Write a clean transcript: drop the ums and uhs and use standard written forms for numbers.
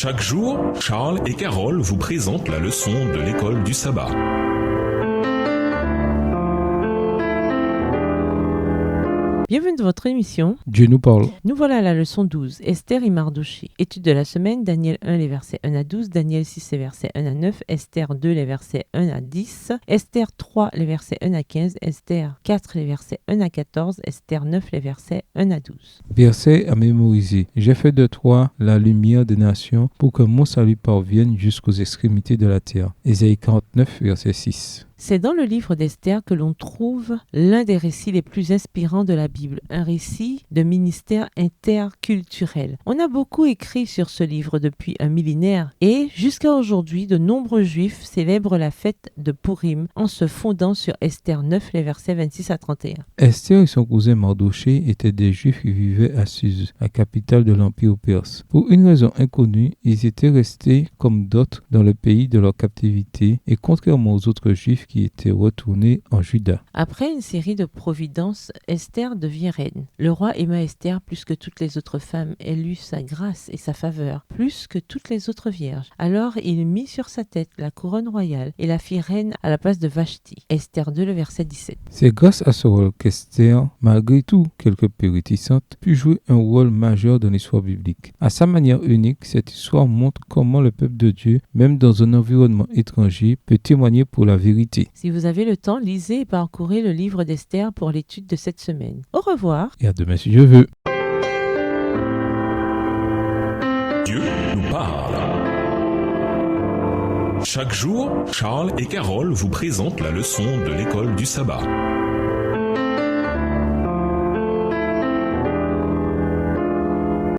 Chaque jour, Charles et Carole vous présentent la leçon de l'école du sabbat. Bienvenue dans votre émission. Dieu nous parle. Nous voilà à la leçon 12, Esther et Mardochée. Étude de la semaine, Daniel 1, les versets 1 à 12, Daniel 6, les versets 1 à 9, Esther 2, les versets 1 à 10, Esther 3, les versets 1 à 15, Esther 4, les versets 1 à 14, Esther 9, les versets 1 à 12. Verset à mémoriser. J'ai fait de toi la lumière des nations pour que mon salut parvienne jusqu'aux extrémités de la terre. Ésaïe 49, verset 6. C'est dans le livre d'Esther que l'on trouve l'un des récits les plus inspirants de la Bible, un récit de ministère interculturel. On a beaucoup écrit sur ce livre depuis un millénaire et jusqu'à aujourd'hui, de nombreux juifs célèbrent la fête de Purim en se fondant sur Esther 9, les versets 26 à 31. Esther et son cousin Mardochée étaient des juifs qui vivaient à Suse, la capitale de l'Empire perse. Pour une raison inconnue, ils étaient restés comme d'autres dans le pays de leur captivité et contrairement aux autres juifs qui étaient retournés en Juda. Après une série de providences, Esther devient reine. Le roi aima Esther plus que toutes les autres femmes. Elle eut sa grâce et sa faveur, plus que toutes les autres vierges. Alors il mit sur sa tête la couronne royale et la fit reine à la place de Vashti. Esther 2, le verset 17. C'est grâce à ce rôle qu'Esther, malgré tout quelque peu réticente, put jouer un rôle majeur dans l'histoire biblique. À sa manière unique, cette histoire montre comment le peuple de Dieu, même dans un environnement étranger, peut témoigner pour la vérité. Si vous avez le temps, lisez et parcourez le livre d'Esther pour l'étude de cette semaine. Au revoir. Et à demain si Dieu veut. Dieu nous parle. Chaque jour, Charles et Carole vous présentent la leçon de l'école du sabbat.